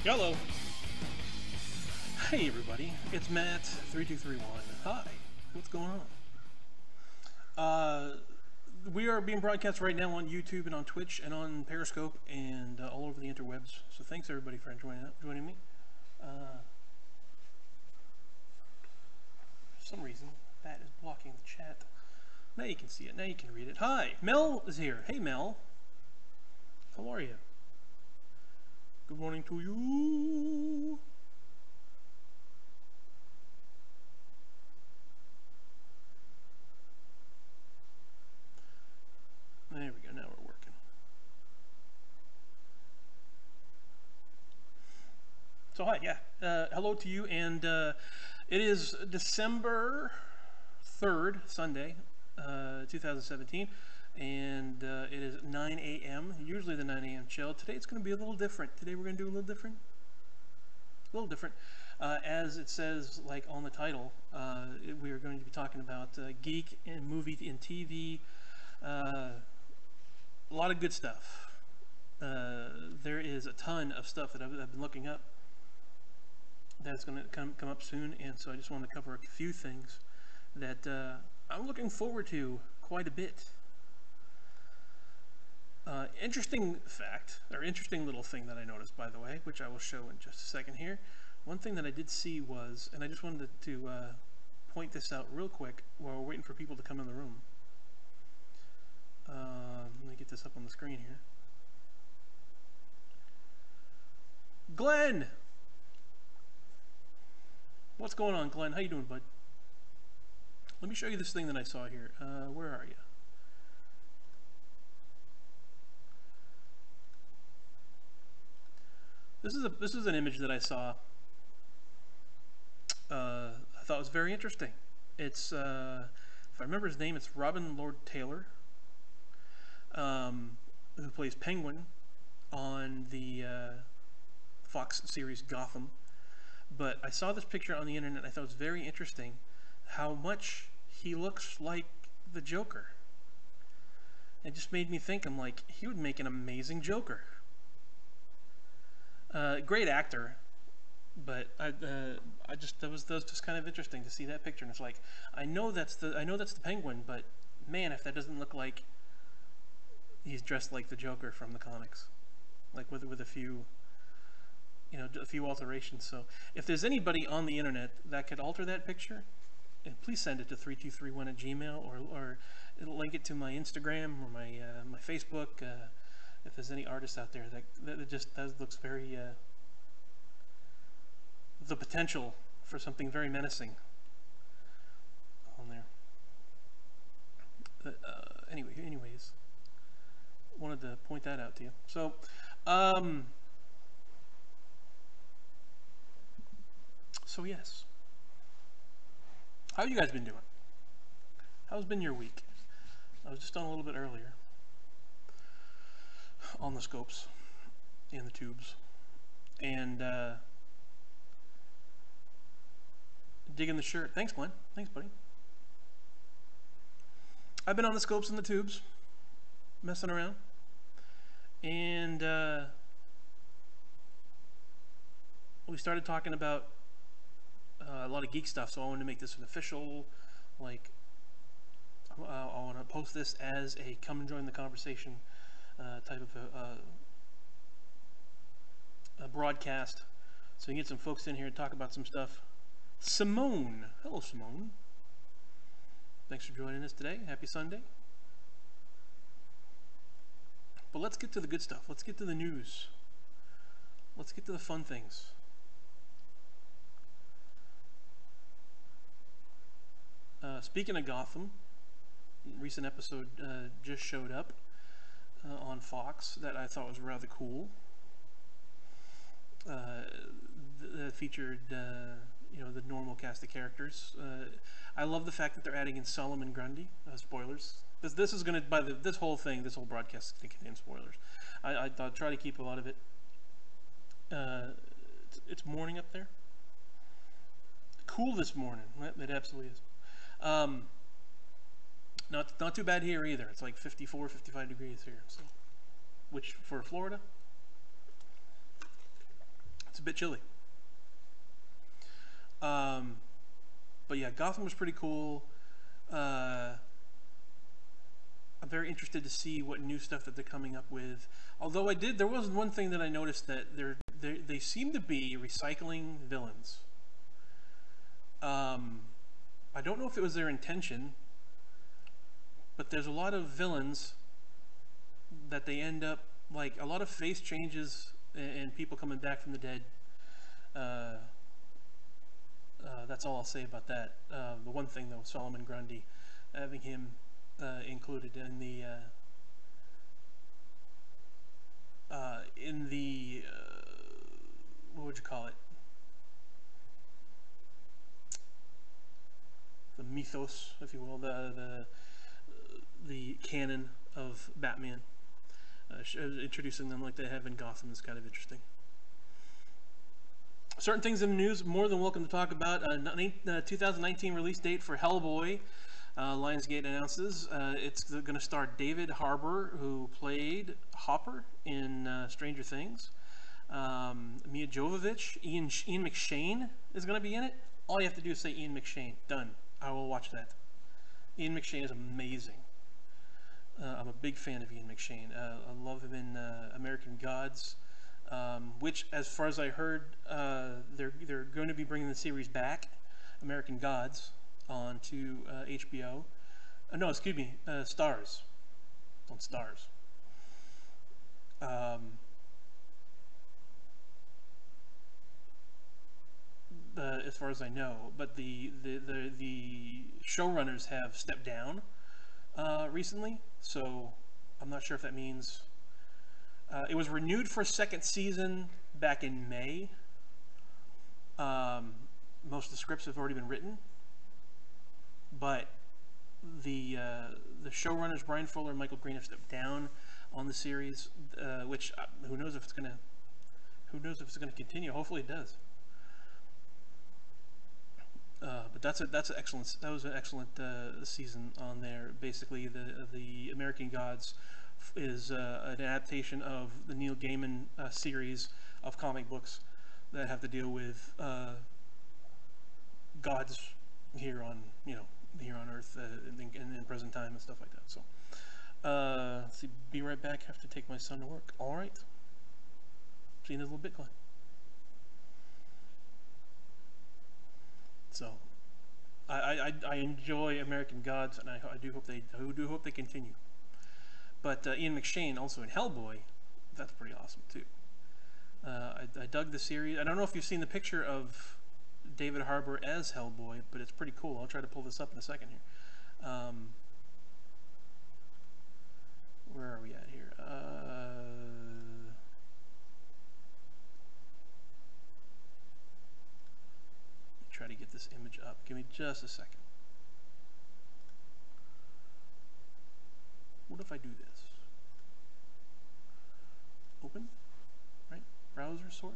Hello. Hey everybody, it's Matt3231. Hi, what's going on? We are being broadcast right now on YouTube and on Twitch and on Periscope and all over the interwebs. So thanks everybody for joining me. For some reason, that is blocking the chat. Now you can see it. Now you can read it. Hi, Mel is here. Hey Mel, how are you? Good morning to you. There we go, now we're working. So hi, yeah, hello to you, and it is December 3rd, Sunday, 2017, and it is 9 a.m., usually the 9 a.m. chill. Today it's going to be a little different. Today we're going to do a little different. As it says, like on the title, we are going to be talking about geek and movie and TV, a lot of good stuff. There is a ton of stuff that I've been looking up that's going to come up soon, and so I just wanted to cover a few things that I'm looking forward to quite a bit. Interesting fact, or interesting little thing that I noticed, by the way, which I will show in just a second here. One thing that I did see was, and I just wanted to point this out real quick while we're waiting for people to come in the room. Let me get this up on the screen here. Glenn! What's going on, Glenn? How you doing, bud? Let me show you this thing that I saw here. Where are you? This is an image that I saw. I thought was very interesting. It's if I remember his name, it's Robin Lord Taylor, who plays Penguin on the Fox series Gotham. But I saw this picture on the internet and I thought it was very interesting how much he looks like the Joker. It just made me think, I'm like, he would make an amazing Joker. Great actor, but I just that was just kind of interesting to see that picture, and it's like, I know that's the Penguin, but man, if that doesn't look like he's dressed like the Joker from the comics, like with a few, you know, a few alterations. So if there's anybody on the internet that could alter that picture, please send it to 3231@gmail, or link it to my Instagram or my my Facebook. If there's any artists out there that just looks very the potential for something very menacing on there. Anyways, wanted to point that out to you. So, so yes. How you guys been doing? How's been your week? I was just on a little bit earlier on the scopes and the tubes, and digging the shirt. Thanks, Glenn. Thanks, buddy. I've been on the scopes and the tubes, messing around, and we started talking about a lot of geek stuff, so I wanted to make this an official, like, I want to post this as a come and join the conversation type of a broadcast, so you can get some folks in here and talk about some stuff. Simone, hello Simone. Thanks for joining us today. Happy Sunday. But let's get to the good stuff. Let's get to the news. Let's get to the fun things. Speaking of Gotham, recent episode just showed up on Fox that I thought was rather cool. That featured you know, the normal cast of characters. I love the fact that they're adding in Solomon Grundy. Spoilers. This is going to, this whole broadcast is going to contain spoilers. I'll try to keep a lot of it. It's morning up there. Cool this morning. It absolutely is. Not too bad here either. It's like 54, 55 degrees here. So, which for Florida, a bit chilly. But yeah, Gotham was pretty cool. I'm very interested to see what new stuff that they're coming up with. Although there was one thing that I noticed that they seem to be recycling villains. I don't know if it was their intention, but there's a lot of villains that they end up like a lot of face changes and people coming back from the dead. Uh, that's all I'll say about that. The one thing though, Solomon Grundy, having him included in the what would you call it? The mythos, if you will, the canon of Batman. Introducing them like they have in Gotham is kind of interesting. Certain things in the news, more than welcome to talk about. 2019 release date for Hellboy. Lionsgate announces it's going to star David Harbour, who played Hopper in Stranger Things. Mia Jovovich, Ian McShane is going to be in it. All you have to do is say Ian McShane. Done. I will watch that. Ian McShane is amazing. I'm a big fan of Ian McShane. I love him in American Gods, which, as far as I heard, they're going to be bringing the series back, American Gods, onto HBO. No, excuse me, Stars. On Stars. As far as I know, but the showrunners have stepped down recently, so I'm not sure if that means it was renewed for a second season back in May. Most of the scripts have already been written, but the showrunners Brian Fuller and Michael Green have stepped down on the series, which who knows if it's gonna continue. Hopefully it does. But that's an excellent. That was an excellent season on there. Basically, the American Gods is an adaptation of the Neil Gaiman series of comic books that have to deal with gods here on Earth in present time and stuff like that. So, let's see. Be right back. Have to take my son to work. All right. See you in a little bit, Glenn. So, I enjoy American Gods, and I do hope they continue. But Ian McShane also in Hellboy, that's pretty awesome too. I dug the series. I don't know if you've seen the picture of David Harbour as Hellboy, but it's pretty cool. I'll try to pull this up in a second here. Where are we at here? Try to get this image up. Give me just a second. What if I do this? Open, right? Browser source.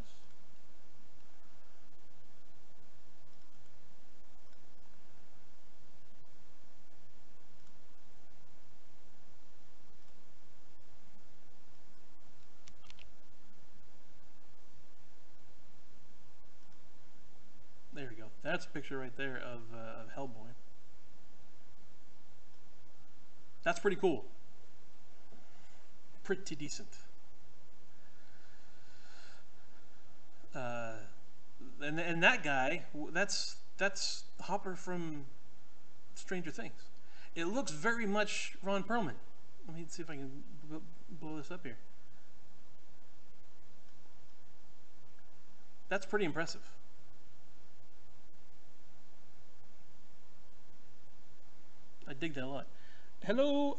There we go. That's a picture right there of Hellboy. That's pretty cool. Pretty decent. And that guy, that's Hopper from Stranger Things. It looks very much Ron Perlman. Let me see if I can blow this up here. That's pretty impressive. I dig that a lot. Hello,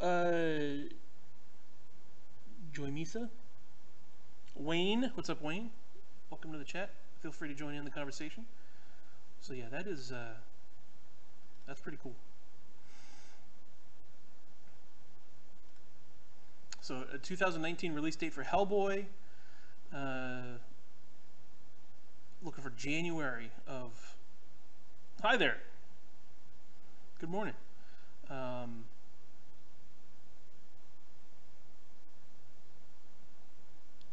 Joy Misa. Wayne, what's up, Wayne? Welcome to the chat. Feel free to join in the conversation. So yeah, that's pretty cool. So a 2019 release date for Hellboy. Looking for January of. Hi there. Good morning. Trying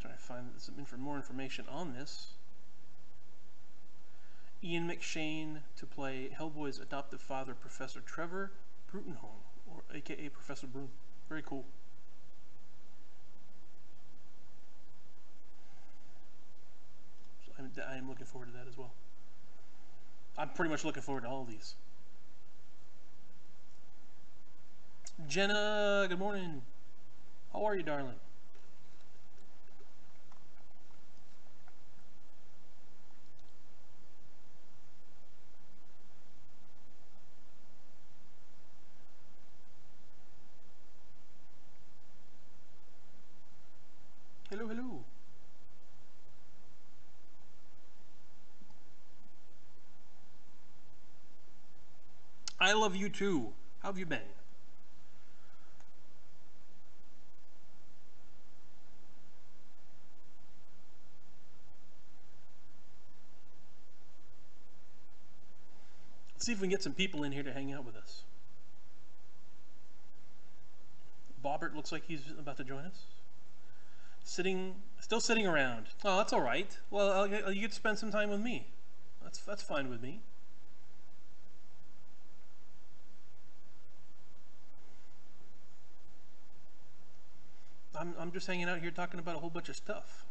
to find some more information on this. Ian McShane to play Hellboy's adoptive father, Professor Trevor Brutenholm, or AKA Professor Broom. Very cool. So I am looking forward to that as well. I'm pretty much looking forward to all of these. Jenna, good morning. How are you, darling? Hello, hello. I love you too. How have you been? Let's see if we can get some people in here to hang out with us. Bobbert looks like he's about to join us. Still sitting around. Oh, that's all right. Well, you get to spend some time with me. That's fine with me. I'm just hanging out here talking about a whole bunch of stuff.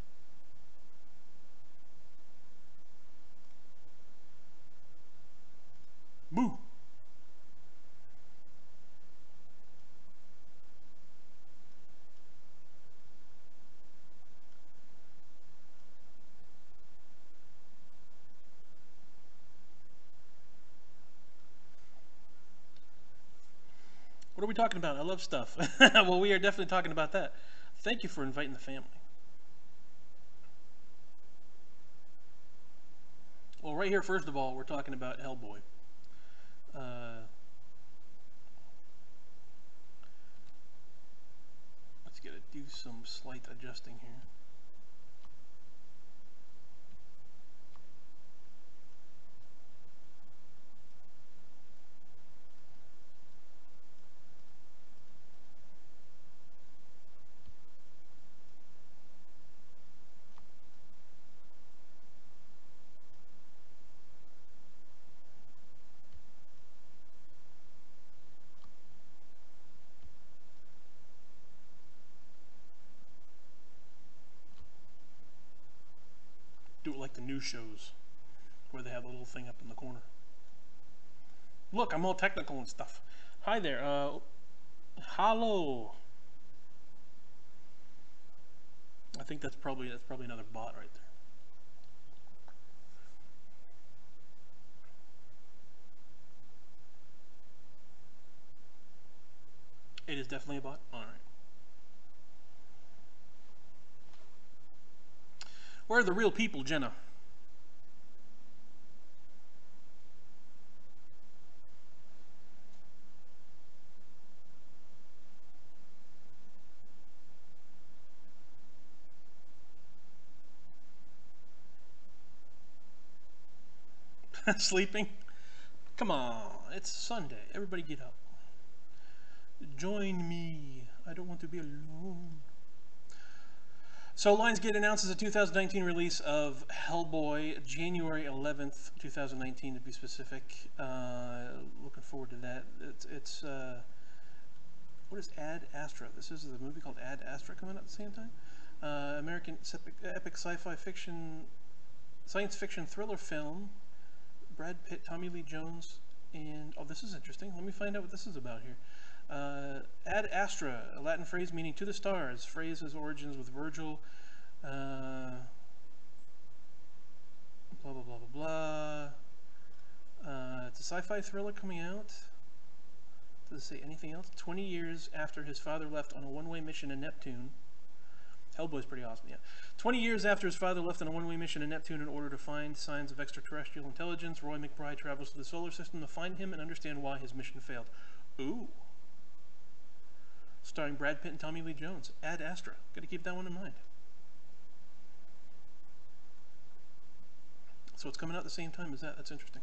Boo. What are we talking about? I love stuff. Well, we are definitely talking about that. Thank you for inviting the family. Well, right here, first of all, we're talking about Hellboy. Let's get to do some slight adjusting here. Do it like the news shows, where they have a little thing up in the corner. Look, I'm all technical and stuff. Hi there. Hello. I think that's probably another bot right there. It is definitely a bot. All right. Where are the real people, Jenna? Sleeping? Come on, it's Sunday. Everybody get up. Join me. I don't want to be alone. So Lionsgate announces a 2019 release of Hellboy, January 11th, 2019 to be specific. Looking forward to that. It's what is Ad Astra? This is a movie called Ad Astra coming out at the same time. American epic sci-fi fiction, science fiction thriller film. Brad Pitt, Tommy Lee Jones, and oh, this is interesting. Let me find out what this is about here. Ad Astra, a Latin phrase meaning to the stars. Phrase has origins with Virgil. Blah blah blah blah blah. It's a sci-fi thriller coming out. Does it say anything else? 20 years after his father left on a one-way mission to Neptune. Hellboy's pretty awesome, yeah. 20 years after his father left on a one-way mission to Neptune in order to find signs of extraterrestrial intelligence, Roy McBride travels to the solar system to find him and understand why his mission failed. Ooh. Starring Brad Pitt and Tommy Lee Jones. Ad Astra. Gotta keep that one in mind. So it's coming out at the same time as that. That's interesting.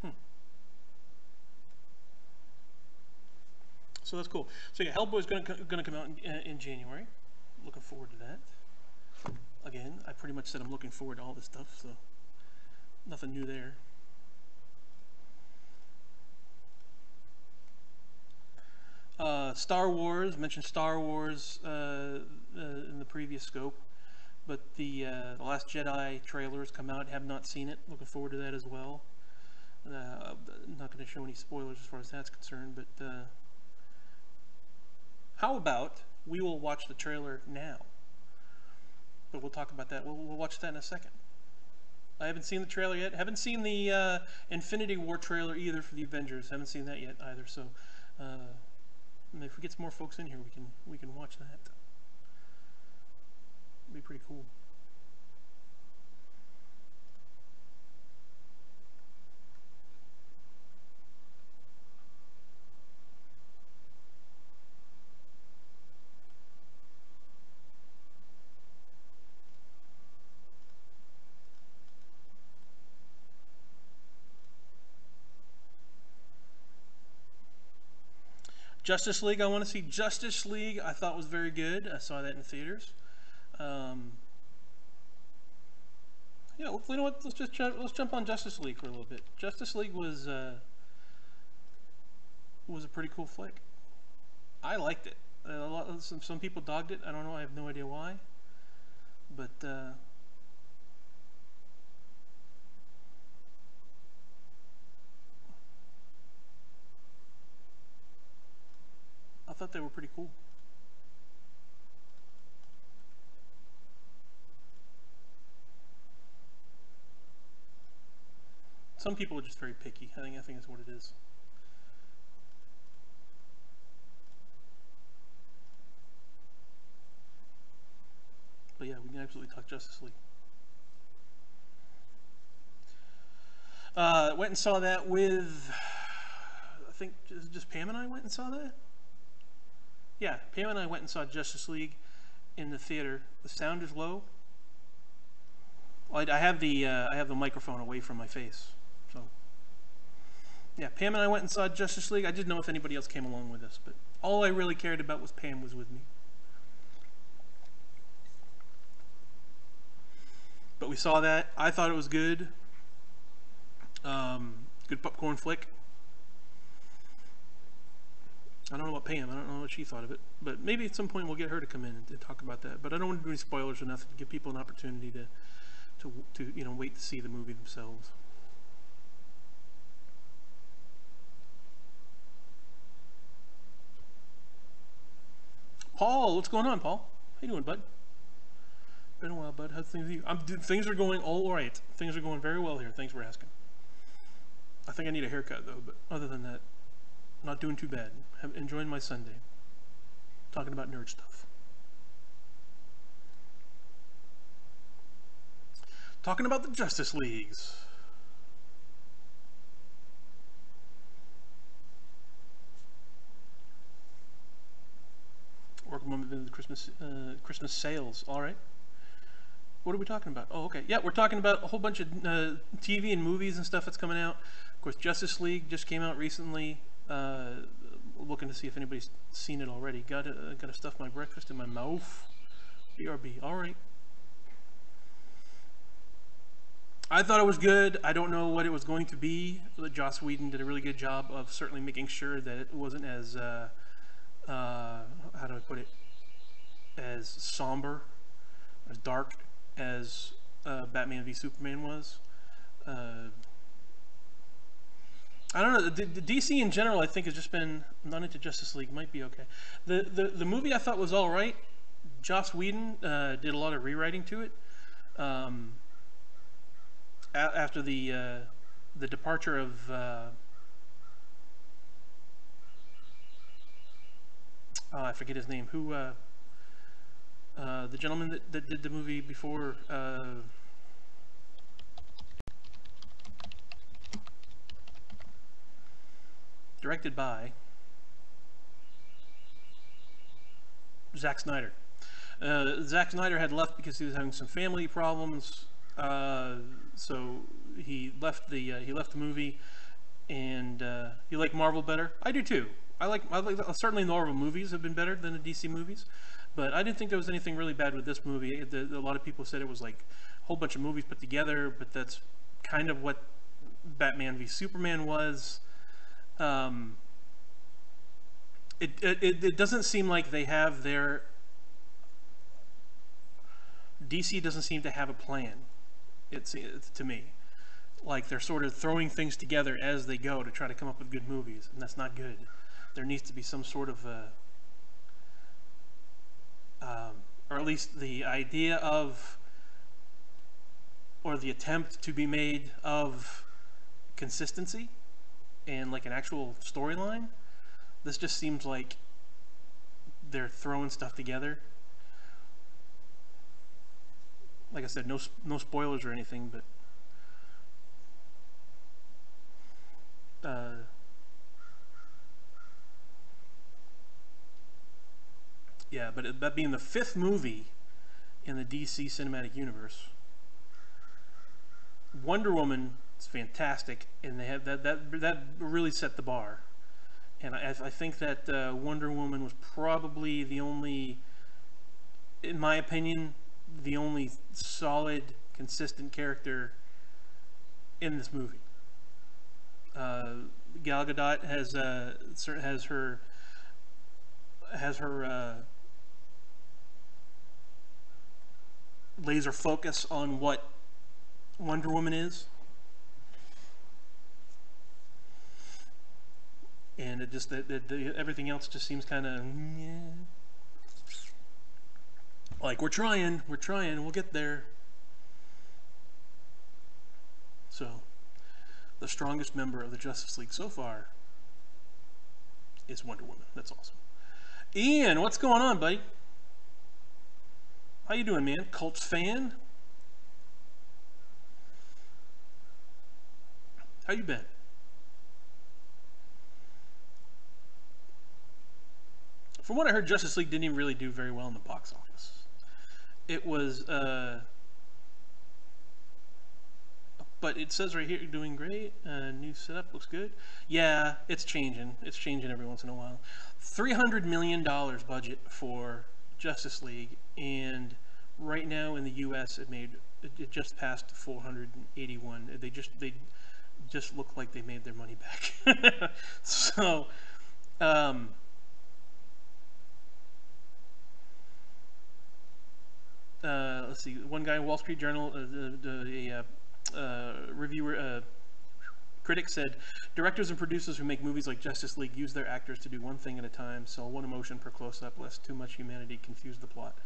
Hmm. So that's cool. So yeah, Hellboy's gonna come out in January. Looking forward to that. Again, I pretty much said I'm looking forward to all this stuff, so nothing new there. Star Wars, mentioned Star Wars in the previous scope, but the Last Jedi trailer has come out. Have not seen it. Looking forward to that as well. Not going to show any spoilers as far as that's concerned, but how about we will watch the trailer now? But we'll talk about that. We'll watch that in a second. I haven't seen the trailer yet. Haven't seen the Infinity War trailer either for the Avengers. Haven't seen that yet either. So if we get some more folks in here, we can watch that. It'd be pretty cool. Justice League, I want to see Justice League. I thought was very good. I saw that in theaters. Yeah, well, you know what? Let's jump on Justice League for a little bit. Justice League was a pretty cool flick. I liked it. Some people dogged it. I don't know. I have no idea why. But I thought they were pretty cool. Some people are just very picky. I think that's what it is. But yeah, we can absolutely talk Justice League. Went and saw that with, I think just Pam and I went and saw that. Yeah, Pam and I went and saw Justice League in the theater. The sound is low. Well, I have the microphone away from my face, so yeah. Pam and I went and saw Justice League. I didn't know if anybody else came along with us, but all I really cared about was Pam was with me. But we saw that. I thought it was good. Good popcorn flick. I don't know about Pam. I don't know what she thought of it. But maybe at some point we'll get her to come in and talk about that. But I don't want to do any spoilers or nothing. To give people an opportunity to wait to see the movie themselves. Paul, what's going on, Paul? How you doing, bud? Been a while, bud. How's things with you? Things are going all right. Things are going very well here. Thanks for asking. I think I need a haircut though, but other than that, not doing too bad. Enjoying my Sunday. Talking about nerd stuff. Talking about the Justice Leagues. Working on the Christmas sales. All right. What are we talking about? Oh, okay. Yeah, we're talking about a whole bunch of TV and movies and stuff that's coming out. Of course, Justice League just came out recently. Looking to see if anybody's seen it already. Gotta stuff my breakfast in my mouth. BRB. All right. I thought it was good. I don't know what it was going to be. But Joss Whedon did a really good job of certainly making sure that it wasn't as how do I put it? As somber, as dark as Batman v Superman was. I don't know. The DC in general, I think, has just been not into Justice League. Might be okay. The movie I thought was all right. Joss Whedon did a lot of rewriting to it after the departure of I forget his name. Who the gentleman that did the movie before. Directed by Zack Snyder. Zack Snyder had left because he was having some family problems, so he left the movie, and you like Marvel better? I do too. I like certainly the Marvel movies have been better than the DC movies, but I didn't think there was anything really bad with this movie. A lot of people said it was like a whole bunch of movies put together, but that's kind of what Batman v Superman was. Um, it doesn't seem like they have their DC doesn't seem to have a plan. It's to me like they're sort of throwing things together as they go to try to come up with good movies, and that's not good. There needs to be some sort of or at least the idea of, or the attempt to be made of consistency and like an actual storyline. This just seems like they're throwing stuff together. Like I said, no spoilers or anything, but yeah, but that being the fifth movie in the DC cinematic universe, Wonder Woman is fantastic, and they have that really set the bar. And I think that Wonder Woman was probably the only, in my opinion, the only solid, consistent character in this movie. Gal Gadot has her laser focus on what Wonder Woman is, and it just everything else just seems kind of like we're trying, we'll get there. So, the strongest member of the Justice League so far is Wonder Woman. That's awesome. Ian, what's going on, buddy? How you doing, man? Colts fan? How you been? From what I heard, Justice League didn't even really do very well in the box office. It was, but it says right here, doing great. New setup looks good. Yeah, it's changing. It's changing every once in a while. $300 million budget for Justice League, and right now in the U.S. it just passed 481. They just look like they made their money back. So, let's see. One guy in Wall Street Journal, reviewer, critic said, directors and producers who make movies like Justice League use their actors to do one thing at a time, so one emotion per close-up, lest too much humanity confuse the plot.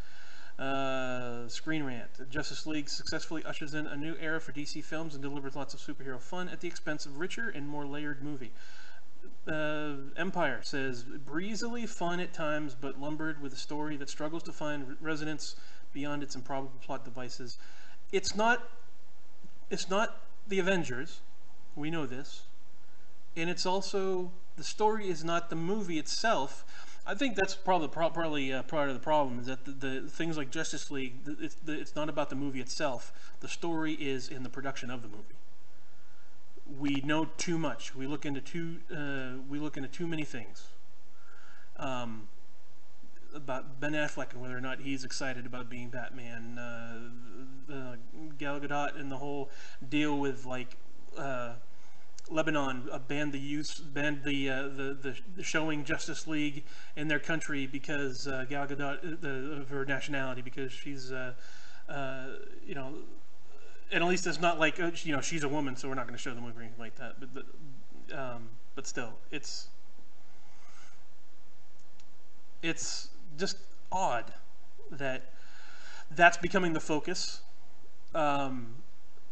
Screen Rant. Justice League successfully ushers in a new era for DC films and delivers lots of superhero fun at the expense of richer and more layered movie. Empire says, breezily fun at times, but lumbered with a story that struggles to find resonance beyond its improbable plot devices. It's not the Avengers. We know this. And it's also, the story is not the movie itself. I think that's probably part of the problem, is that the things like Justice League, it's not about the movie itself. The story is in the production of the movie. We know too much. We look into too many things about Ben Affleck and whether or not he's excited about being Batman. Gal Gadot and the whole deal with like Lebanon banned the showing Justice League in their country because Gal Gadot of her nationality, because she's you know, and at least it's not like you know, she's a woman, so we're not going to show the movie or anything like that. But still, it's just odd that that's becoming the focus.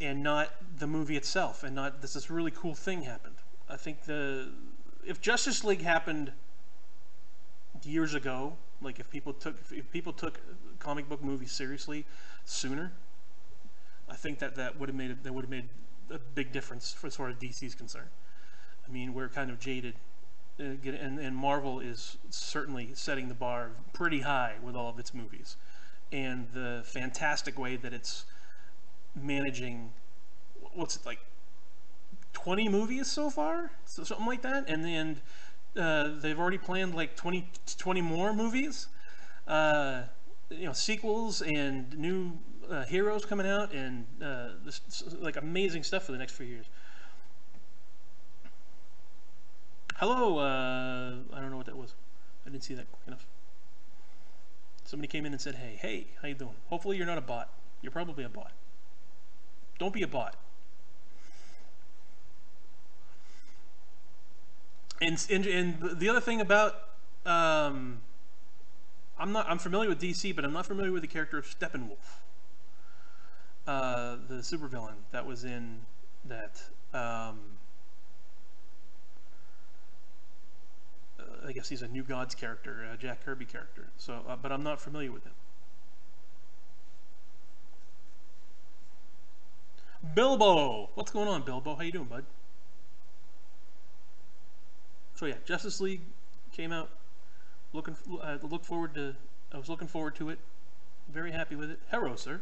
And not the movie itself, and not this really cool thing happened. I think if Justice League happened years ago, like if people took comic book movies seriously sooner, I think that would have made a big difference for as far as DC is concerned. I mean, we're kind of jaded, and Marvel is certainly setting the bar pretty high with all of its movies, and the fantastic way that it's managing, what's it like, 20 movies so far, so something like that, and then they've already planned like 20 more movies, sequels and new heroes coming out, and like amazing stuff for the next few years. Hello, I don't know what that was. I didn't see that quick enough. Somebody came in and said, hey, how you doing? Hopefully you're not a bot. You're probably a bot. Don't be a bot. And the other thing about, I'm familiar with DC, but I'm not familiar with the character of Steppenwolf, the supervillain that was in that. I guess he's a New Gods character, a Jack Kirby character. So, but I'm not familiar with him. Bilbo, what's going on, Bilbo? How you doing, bud? So yeah, Justice League came out. I was looking forward to it. Very happy with it. Hello, sir.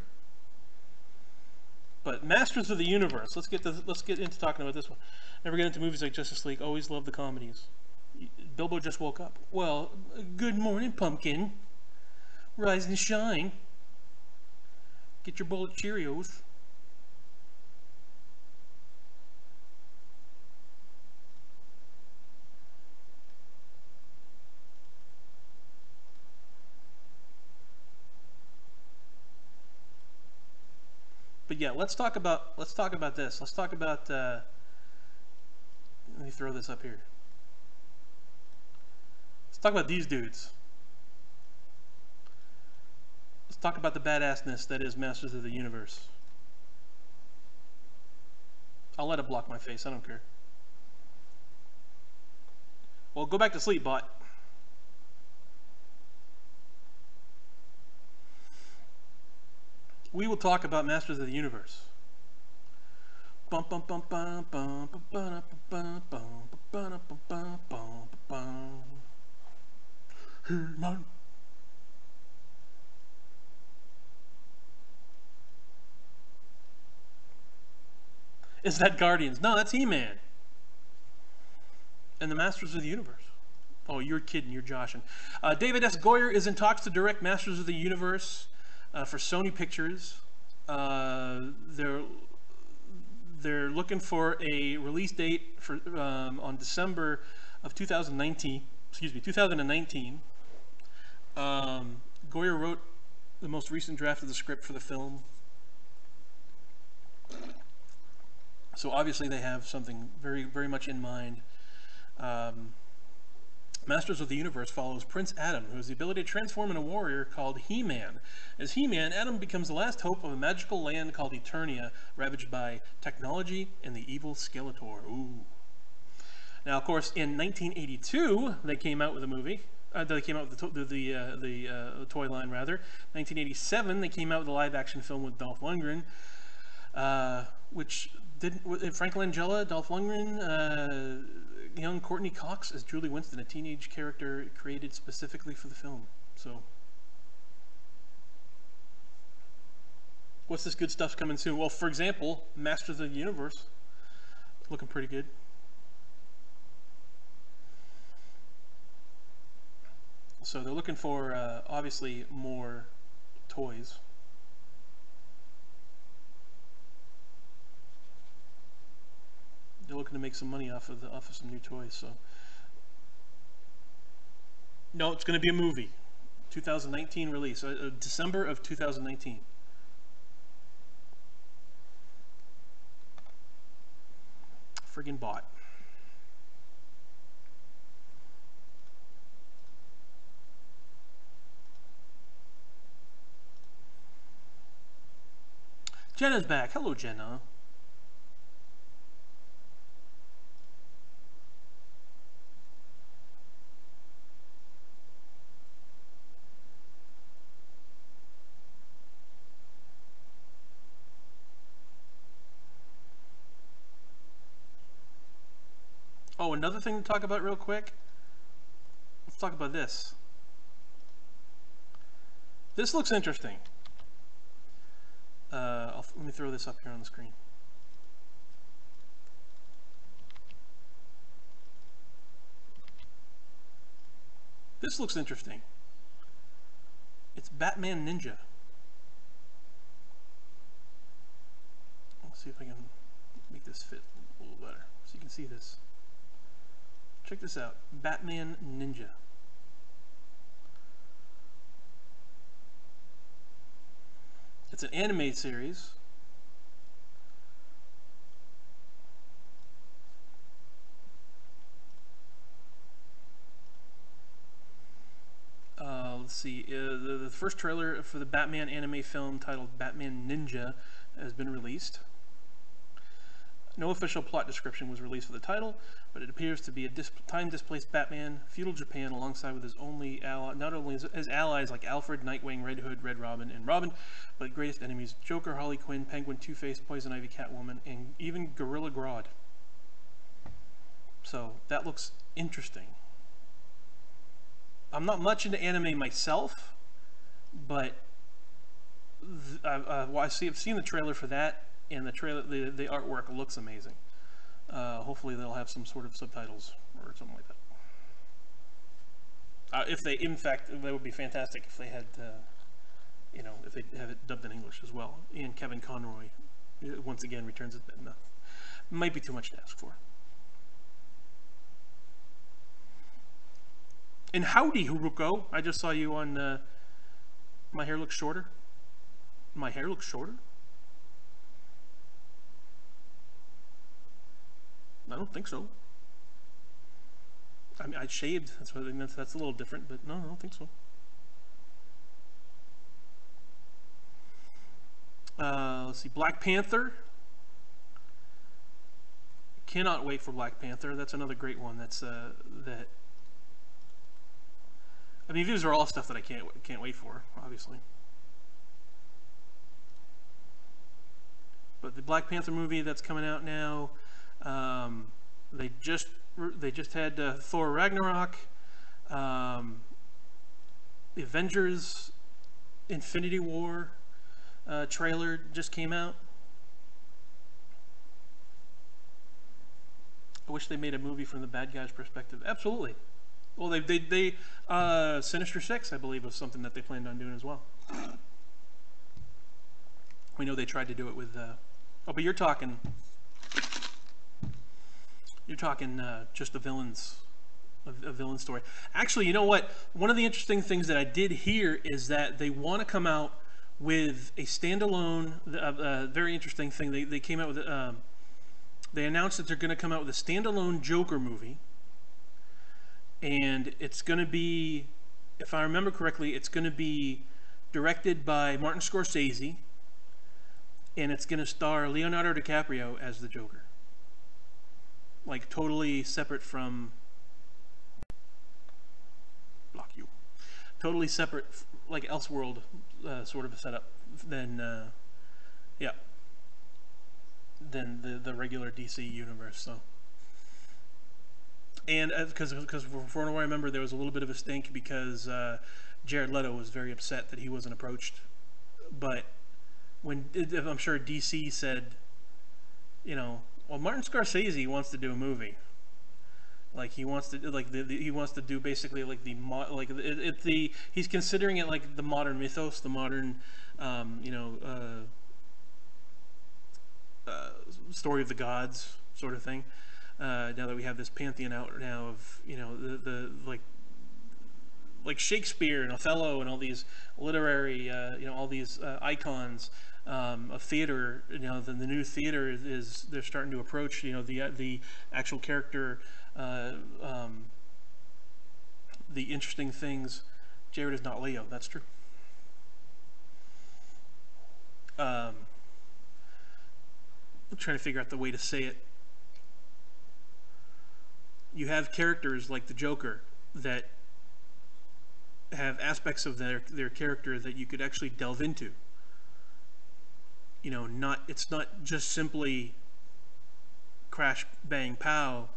But Masters of the Universe. Let's get into talking about this one. Never get into movies like Justice League. Always love the comedies. Bilbo just woke up. Well, good morning, pumpkin. Rise and shine. Get your bowl of Cheerios. But yeah, let's talk about this. Let's talk about. Let me throw this up here. Let's talk about these dudes. Let's talk about the badassness that is Masters of the Universe. I'll let it block my face. I don't care. Well, go back to sleep, bot. We will talk about Masters of the Universe. He-Man. Is that Guardians? No, that's He-Man. And the Masters of the Universe. Oh, you're kidding. You're joshing. David S. Goyer is in talks to direct Masters of the Universe for Sony Pictures. They're looking for a release date for on December of 2019. Excuse me, 2019. Goyer wrote the most recent draft of the script for the film. So obviously they have something very, very much in mind. Masters of the Universe follows Prince Adam, who has the ability to transform into a warrior called He-Man. As He-Man, Adam becomes the last hope of a magical land called Eternia, ravaged by technology and the evil Skeletor. Ooh. Now, of course, in 1982, they came out with a movie. They came out with the toy line, rather. 1987, they came out with a live-action film with Dolph Lundgren, which did Frank Langella, Dolph Lundgren, young Courtney Cox as Julie Winston, a teenage character created specifically for the film. So, what's this good stuff coming soon? Well, for example, Masters of the Universe, looking pretty good. So they're looking for, obviously, more toys. They're looking to make some money off of some new toys. So, no, it's going to be a movie, 2019 release, December of 2019. Friggin' bot. Jenna's back. Hello, Jenna. Oh, another thing to talk about real quick. Let's talk about this. This looks interesting. Let me throw this up here on the screen. This looks interesting. It's Batman Ninja. Let's see if I can make this fit a little better so you can see this. Check this out. Batman Ninja. It's an anime series. Let's see. The first trailer for the Batman anime film titled Batman Ninja has been released. No official plot description was released for the title, but it appears to be a time-displaced Batman, feudal Japan, alongside with his only ally, not only his allies like Alfred, Nightwing, Red Hood, Red Robin, and Robin, but greatest enemies Joker, Harley Quinn, Penguin, Two-Face, Poison Ivy, Catwoman, and even Gorilla Grodd. So that looks interesting. I'm not much into anime myself, but I've seen the trailer for that, and the artwork looks amazing. Hopefully they'll have some sort of subtitles or something like that. If they, in fact, that would be fantastic if they had, if they have it dubbed in English as well. And Kevin Conroy, once again, returns as Batman. Might be too much to ask for. And howdy, Haruko. I just saw you on My Hair Looks Shorter. My hair looks shorter? I don't think so. I mean, I shaved. That's a little different, but no, I don't think so. Let's see, Black Panther. Cannot wait for Black Panther. That's another great one. That's that. I mean, these are all stuff that I can't wait for, obviously. But the Black Panther movie that's coming out now, they just had Thor Ragnarok, the Avengers Infinity War trailer just came out. I wish they made a movie from the bad guy's perspective. Absolutely. Well, they Sinister Six, I believe, was something that they planned on doing as well. We know they tried to do it with. Oh, but you're talking just a villain story. Actually, you know what? One of the interesting things that I did hear is that they want to come out with a standalone. Very interesting thing. They came out with. They announced that they're going to come out with a standalone Joker movie. And it's going to be, if I remember correctly, it's going to be directed by Martin Scorsese, and it's going to star Leonardo DiCaprio as the Joker. Like, totally separate from... Block you. Totally separate, like Elseworld sort of a setup than, than the regular DC universe, so... And because for what I remember, there was a little bit of a stink because Jared Leto was very upset that he wasn't approached. But I'm sure DC said, well, Martin Scorsese wants to do a movie. Like he wants to he wants to do basically like he's considering it like the modern mythos, the modern story of the gods sort of thing. Now that we have this pantheon out now of the like Shakespeare and Othello and all these literary all these icons of theater, the new theater is they're starting to approach the actual character, the interesting things. Jared is not Leo. That's true. I'm trying to figure out the way to say it. You have characters like the Joker that have aspects of their character that you could actually delve into. It's not just simply crash, bang, pow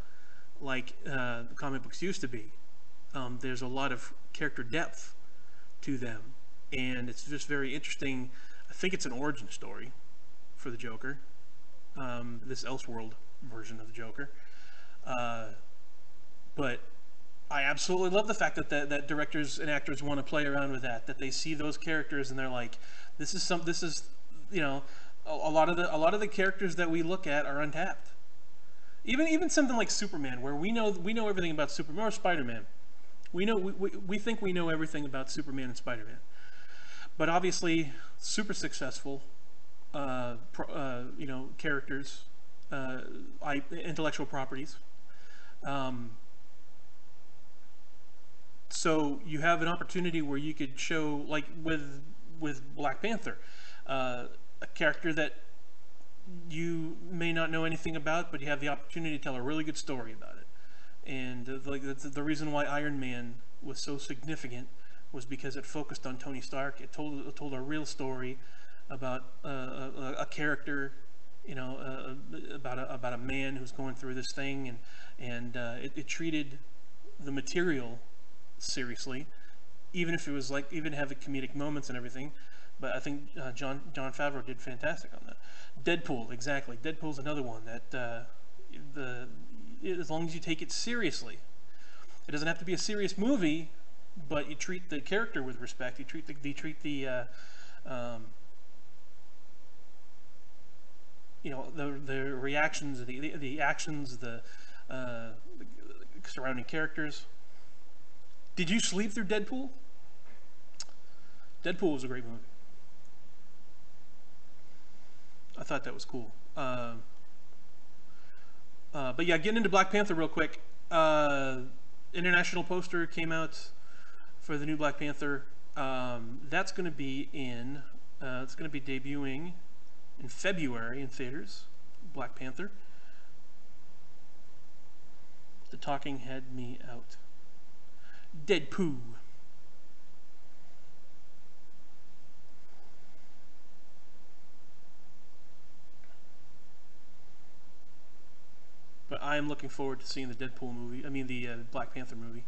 like the comic books used to be. There's a lot of character depth to them, and it's just very interesting. I think it's an origin story for the Joker, this Elseworld version of the Joker. But I absolutely love the fact that that directors and actors want to play around with that. That they see those characters and they're like, this is some. This is, you know, a lot of the characters that we look at are untapped. Even something like Superman, where we know everything about Superman or Spider Man. We think we know everything about Superman and Spider Man, but obviously super successful, characters, intellectual properties. Um, so you have an opportunity where you could show, like with Black Panther, a character that you may not know anything about, but you have the opportunity to tell a really good story about it. And the reason why Iron Man was so significant was because it focused on Tony Stark. It told a real story about a character, about a man who's going through this thing, and it treated the material seriously, even if it was like even having comedic moments and everything. But I think John Favreau did fantastic on that. Deadpool, exactly. Deadpool's another one that the as long as you take it seriously, it doesn't have to be a serious movie, but you treat the character with respect. Um, the reactions, the actions, uh, the surrounding characters. Did you sleep through Deadpool? Deadpool was a great movie. I thought that was cool. But yeah, getting into Black Panther real quick. International poster came out for the new Black Panther. That's going to be in. It's going to be debuting in February in theaters. Black Panther. The talking had me out. Deadpool. But I am looking forward to seeing the Deadpool movie. I mean, the Black Panther movie.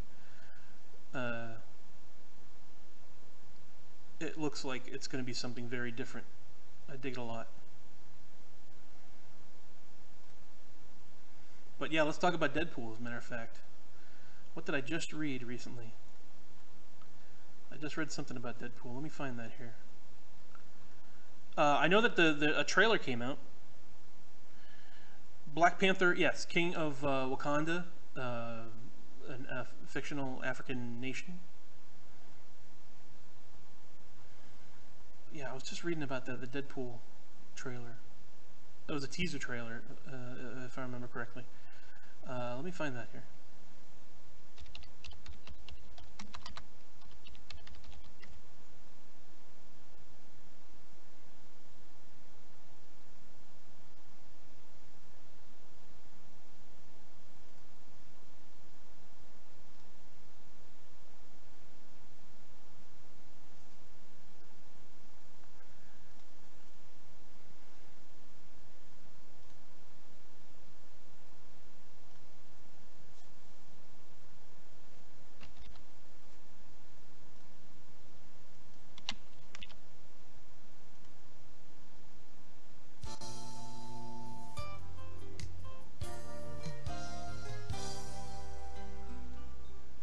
Uh, it looks like it's going to be something very different. I dig it a lot. But yeah, let's talk about Deadpool, as a matter of fact. What did I just read recently? I just read something about Deadpool. Let me find that here. I know that a trailer came out. Black Panther, yes, King of Wakanda, a fictional African nation. Yeah, I was just reading about the Deadpool trailer. That was a teaser trailer, if I remember correctly. Let me find that here.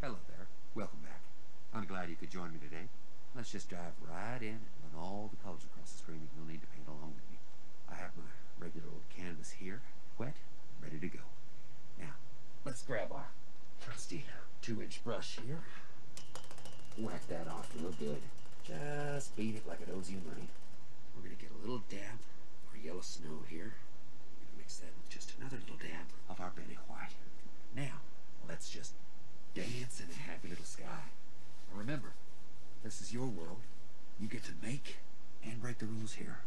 Hello there. Welcome back. I'm glad you could join me today. Let's just dive right in and run all the colors across the screen that you'll need to paint along with me. I have my regular old canvas here, wet, ready to go. Now, let's grab our trusty 2-inch brush here. Whack that off real good. Just beat it like it owes you money. We're going to get a little dab of our yellow snow here. We're going to mix that with just another little dab of our Betty White. Now, let's just dance in a happy little sky. Now remember, this is your world. You get to make and break the rules here.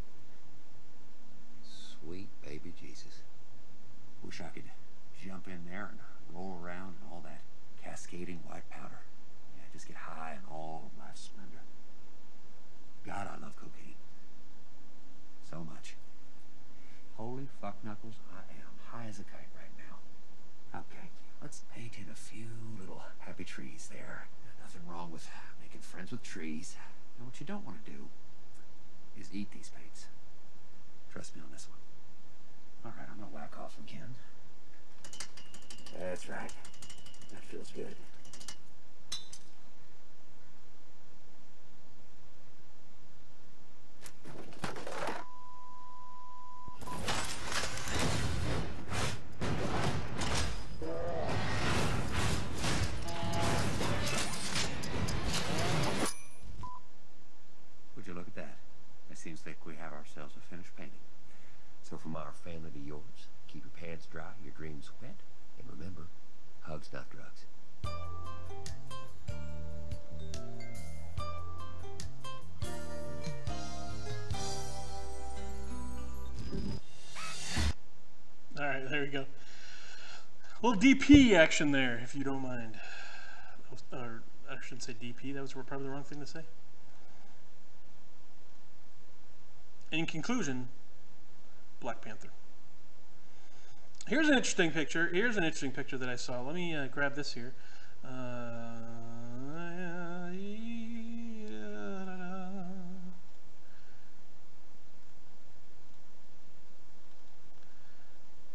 Sweet baby Jesus. Wish I could jump in there and roll around in all that cascading white powder. Yeah, just get high in all of life's splendor. God, I love cocaine. So much. Holy fuck knuckles, I am high as a kite right now. Okay, let's paint in a few little happy trees there. Nothing wrong with making friends with trees. And what you don't want to do is eat these paints. Trust me on this one. Alright, I'm gonna whack off again. That's right. That feels good. from our family to yours. Keep your pants dry, your dreams wet, and remember, hugs not drugs. All right, there you go. A little DP action there, if you don't mind. Or I shouldn't say DP. That was probably the wrong thing to say. In conclusion, Black Panther. Here's an interesting picture. Here's an interesting picture that I saw. Let me grab this here.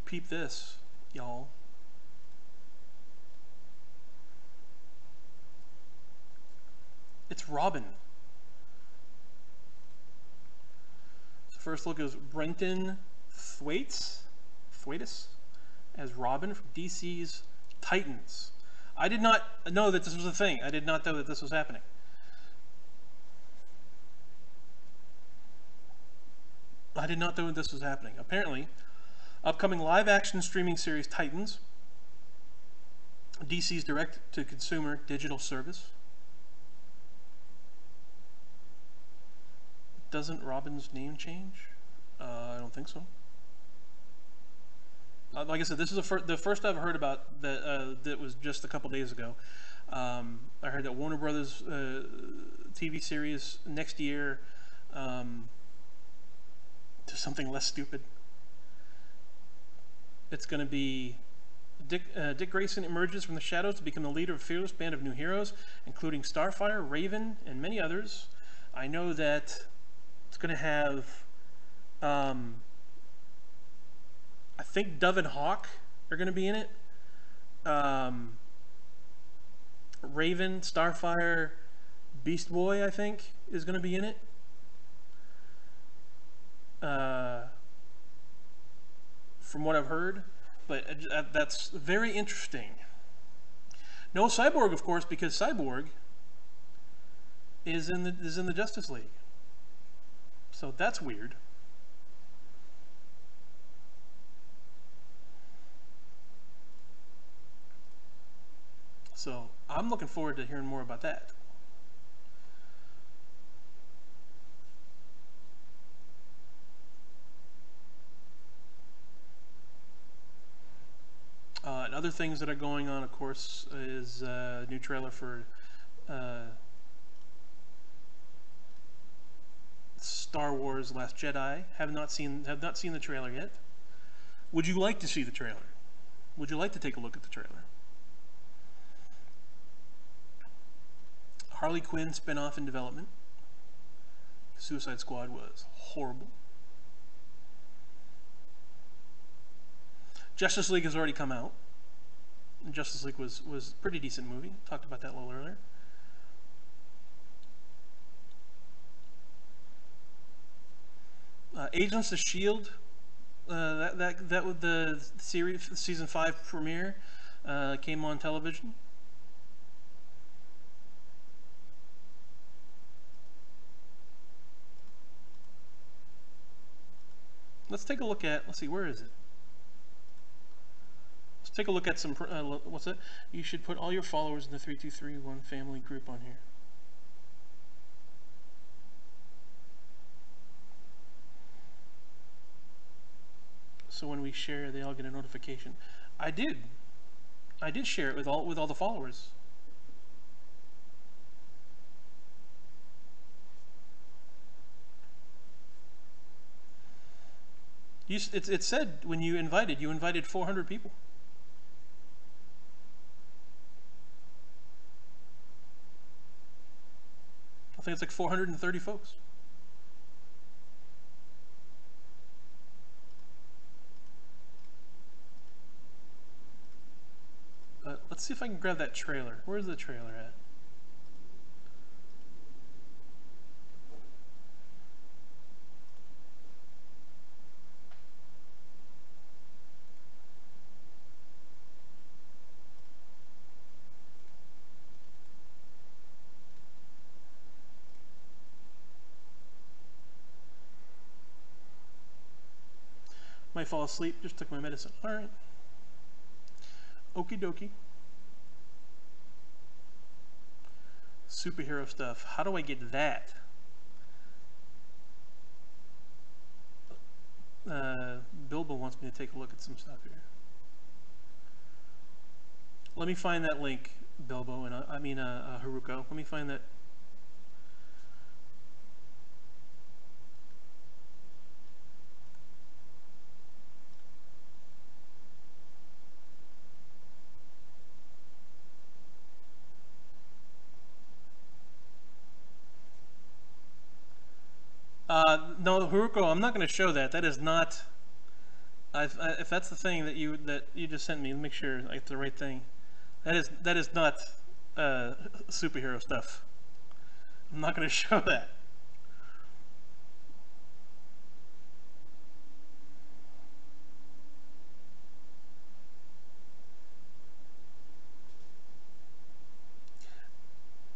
Peep this, y'all. It's Robin. So first look is Brenton Thwaites as Robin from DC's Titans. I did not know that this was a thing. I did not know that this was happening. I did not know that this was happening. Apparently, upcoming live-action streaming series Titans, DC's direct-to-consumer digital service. Doesn't Robin's name change? I don't think so. Like I said, this is the first I've heard about that. That was just a couple days ago. I heard that Warner Brothers TV series next year. To something less stupid. It's going to be Dick Grayson emerges from the shadows to become the leader of a fearless band of new heroes, including Starfire, Raven, and many others. I know that it's going to have, I think Dove and Hawk are going to be in it. Raven, Starfire, Beast Boy, I think, is going to be in it. From what I've heard, but that's very interesting. No Cyborg, of course, because Cyborg is in the Justice League. So that's weird. So I'm looking forward to hearing more about that. And other things that are going on, of course, is a new trailer for Star Wars: Last Jedi. Have not seen the trailer yet. Would you like to see the trailer? Would you like to take a look at the trailer? Harley Quinn spinoff in development. Suicide Squad was horrible. Justice League has already come out. Justice League was a pretty decent movie. Talked about that a little earlier. Agents of S.H.I.E.L.D. That was the series season 5 premiere came on television. Let's take a look at. Let's see, where is it? Let's take a look at some. What's that? You should put all your followers in the 3231 family group on here. So when we share, they all get a notification. I did share it with all the followers. It said when you invited 400 people. I think it's like 430 folks. Let's see if I can grab that trailer. Where's the trailer at? Might fall asleep. Just took my medicine. All right. Okie dokie. Superhero stuff. How do I get that? Bilbo wants me to take a look at some stuff here. Let me find that link, Bilbo, and Haruko. Let me find that. No, Haruko, I'm not going to show that. That is not. If that's the thing that you just sent me, make sure I get the right thing. That is not superhero stuff. I'm not going to show that.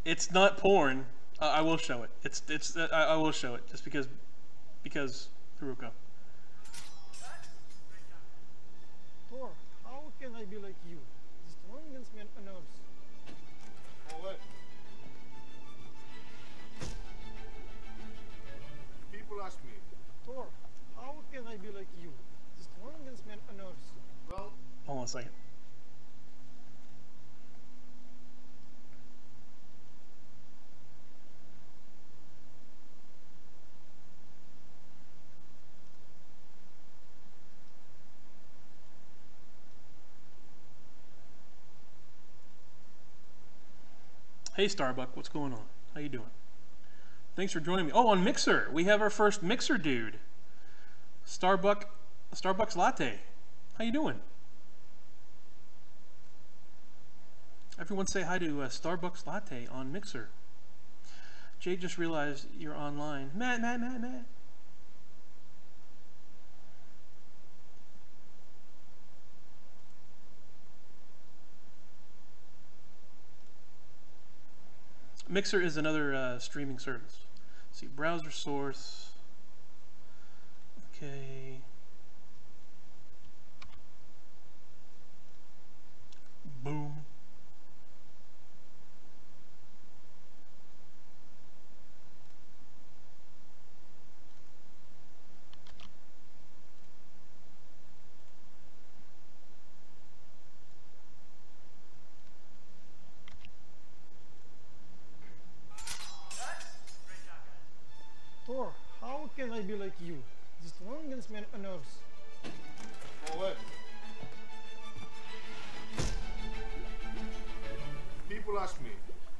It's not porn. I will show it. I will show it just because Haruko. Thor, how can I be like you? The strongest man on earth. What? People ask me, Thor, how can I be like you? The strongest man on earth. well, Hold on a second. Hey Starbuck, what's going on? How you doing? Thanks for joining me. Oh, on Mixer, we have our first Mixer dude. Starbucks Latte. How you doing? Everyone say hi to Starbucks Latte on Mixer. Jade just realized you're online. Matt. Mixer is another streaming service. Let's see, browser source. Okay. Boom. Thor, how can I be like you? The strongest man on earth. what? People ask me,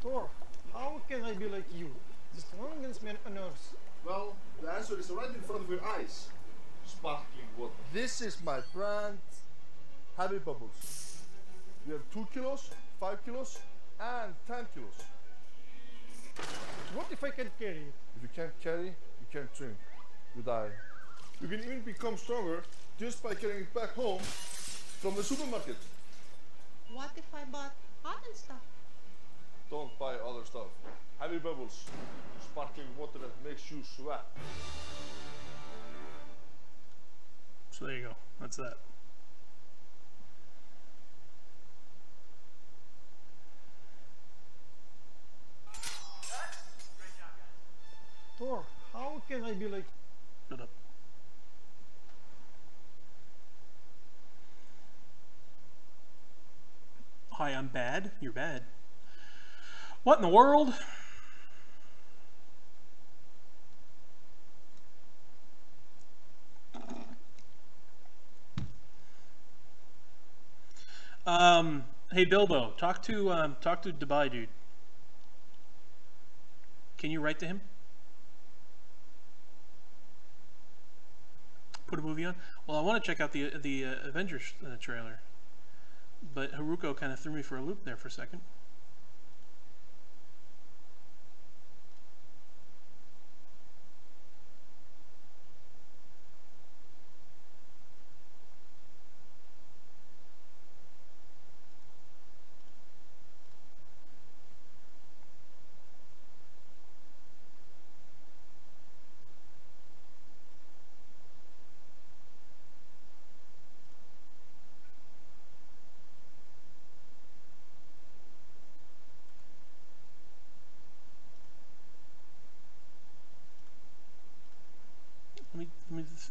Thor, how can I be like you? The strongest man on earth. well, the answer is right in front of your eyes. Sparkling water. This is my brand Happy Bubbles. We have 2 kilos, 5 kilos, and 10 kilos. What if I can't carry it? If you can't carry, you can't drink. You die. You can even become stronger just by carrying it back home from the supermarket. What if I bought other stuff? Don't buy other stuff. Happy Bubbles. Sparkling water that makes you sweat. So there you go. That's that. Thor, how can I be like Shut up. Hi, I'm bad. You're bad. What in the world? Hey Bilbo, talk to Dubai dude. Can you write to him? Put a movie on? Well, I want to check out the Avengers trailer, but Haruko kind of threw me for a loop there for a second.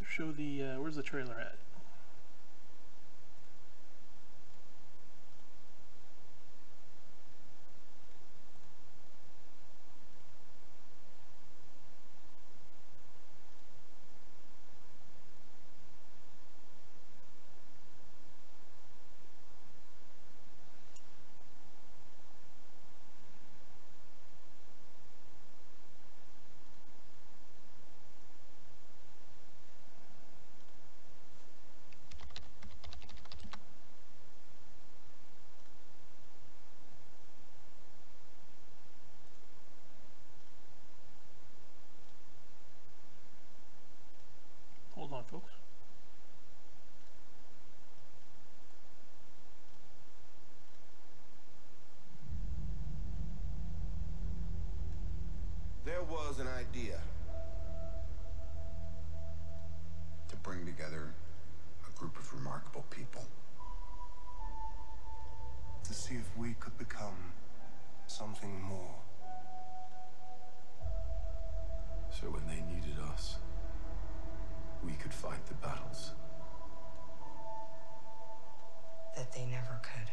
show the where's the trailer at? Hold on, folks. There was an idea to bring together a group of remarkable people. To see if we could become something more. So when they needed us, we could fight the battles that they never could.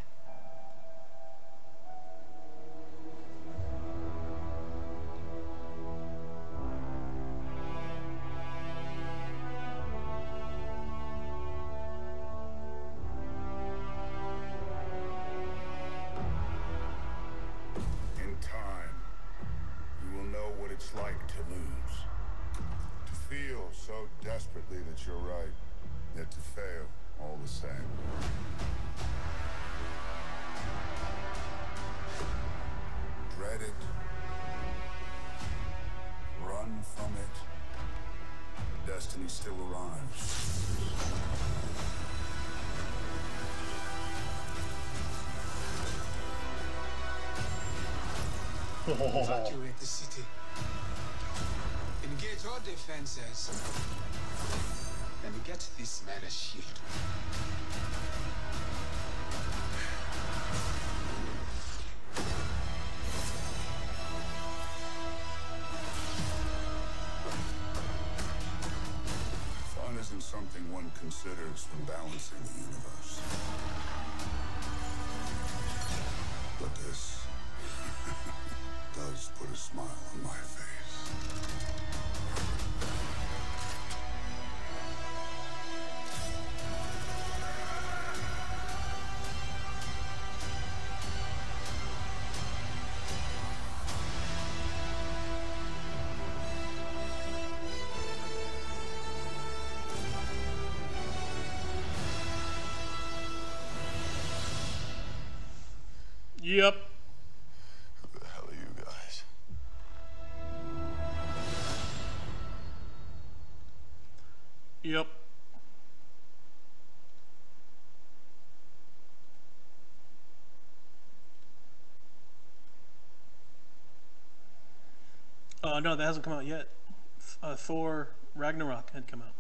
In time, you will know what it's like to lose. To feel so desperately that you're right, yet to fail all the same. Dread it. Run from it. Destiny still arrives. Evacuate the city. Engage all defenses. And get this man a shield. Fun isn't something one considers when balancing the universe. But this does put a smile on my face. Yep. Who the hell are you guys? Yep. No, that hasn't come out yet. Thor Ragnarok had come out.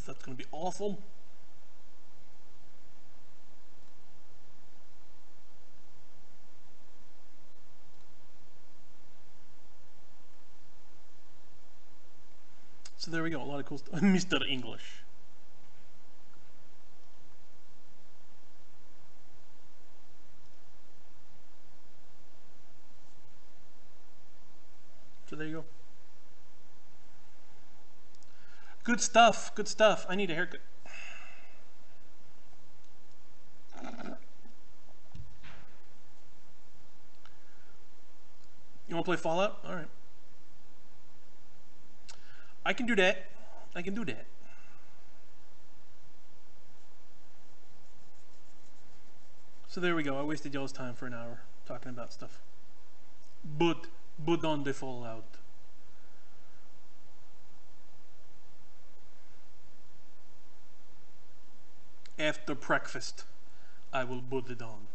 That's going to be awful. So there we go, a lot of cool stuff. Mr. English. So there you go. Good stuff, good stuff. I need a haircut. You want to play Fallout? All right. I can do that. I can do that. So there we go. I wasted y'all's time for an hour talking about stuff. But on the Fallout. After breakfast, I will put it on.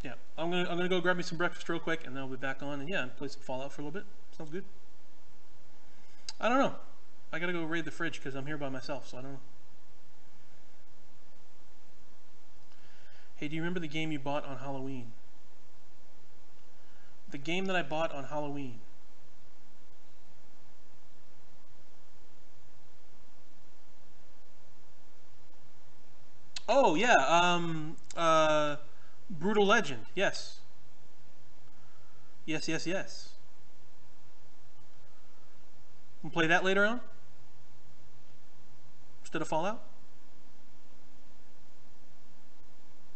Yeah, I'm gonna go grab me some breakfast real quick, and then I'll be back on, and yeah, play some Fallout for a little bit. Sounds good. I don't know. I gotta go raid the fridge because I'm here by myself, so I don't know. Hey, do you remember the game you bought on Halloween? The game that I bought on Halloween. Oh, yeah, Brutal Legend, yes. Yes, yes, yes. We'll play that later on? Instead of Fallout?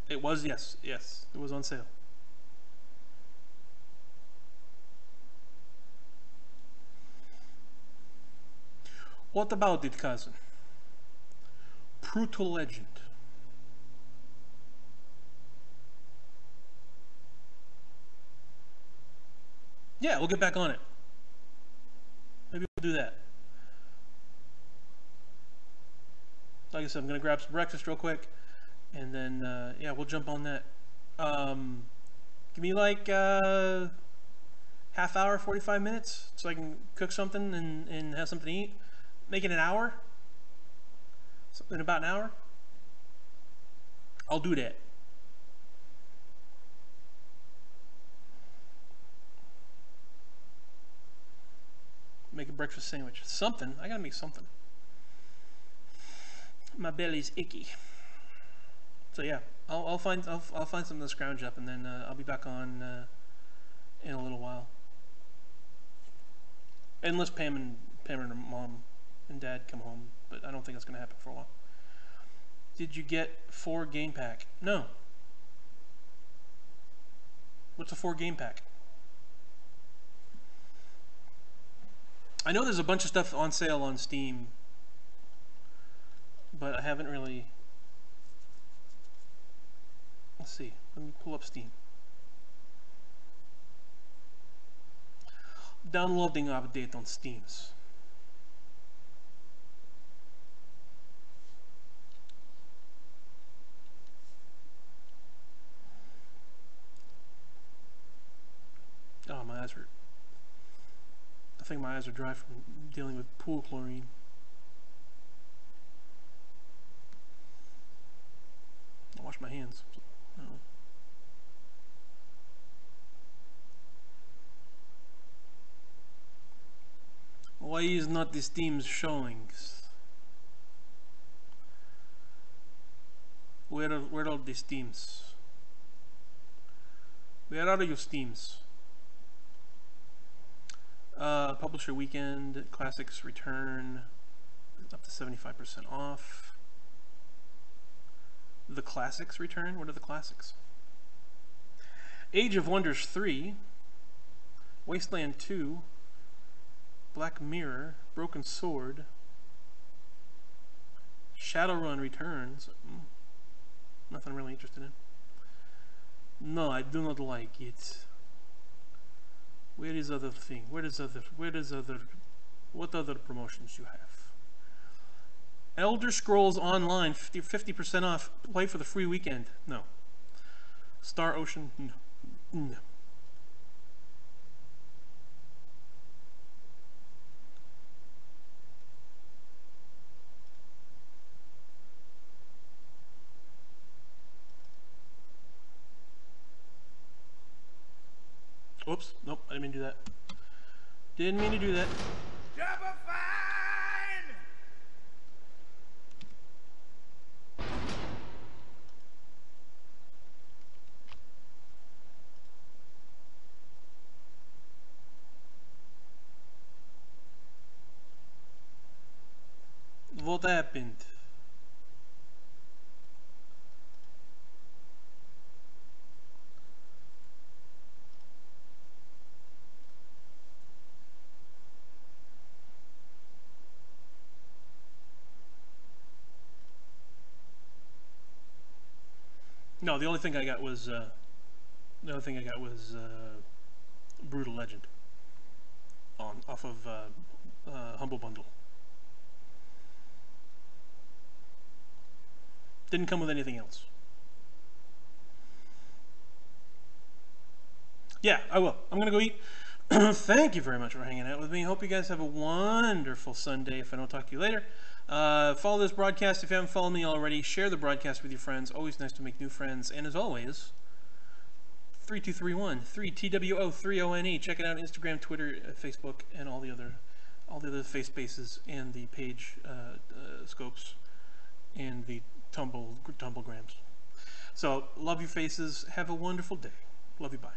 It was, yes, yes. It was on sale. What about it, cousin? Brutal Legend. Yeah, we'll get back on it. Maybe we'll do that. Like I said, I'm going to grab some breakfast real quick, and then, yeah, we'll jump on that. Give me like half hour, 45 minutes, so I can cook something and have something to eat. Make it an hour. In about an hour. I'll do that. Make a breakfast sandwich. Something. I gotta make something. My belly's icky. So yeah, I'll find something to scrounge up, and then I'll be back on in a little while. Unless Pam and her mom and dad come home, but I don't think that's gonna happen for a while. Did you get 4 game pack? No. What's a 4 game pack? I know there's a bunch of stuff on sale on Steam, but I haven't really. Let's see. Let me pull up Steam. Downloading update on Steams. Oh, my eyes hurt. I think my eyes are dry from dealing with pool chlorine. I'll wash my hands. Oh. Why is not the Steam showing? Where are the Steams? Where are your Steams? Publisher weekend, classics return, up to 75% off. The classics return? What are the classics? Age of Wonders 3, Wasteland 2, Black Mirror, Broken Sword, Shadowrun returns. Nothing I'm really interested in. No, I do not like it. Where is other thing? What other promotions you have? Elder Scrolls Online, 50% off. Play for the free weekend. No. Star Ocean, no. No. Oops, nope, I didn't mean to do that. Didn't mean to do that. What happened? No, the only thing I got was Brutal Legend off of Humble Bundle. Didn't come with anything else. Yeah, I will. I'm gonna go eat. Thank you very much for hanging out with me. Hope you guys have a wonderful Sunday. If I don't talk to you later, Follow this broadcast if you haven't followed me already. Share the broadcast with your friends. Always nice to make new friends. And as always, 3231 3TWO3ONE. Check it out: Instagram, Twitter, Facebook, and all the other face bases and the page scopes and the tumblegrams. So love your faces. Have a wonderful day. Love you. Bye.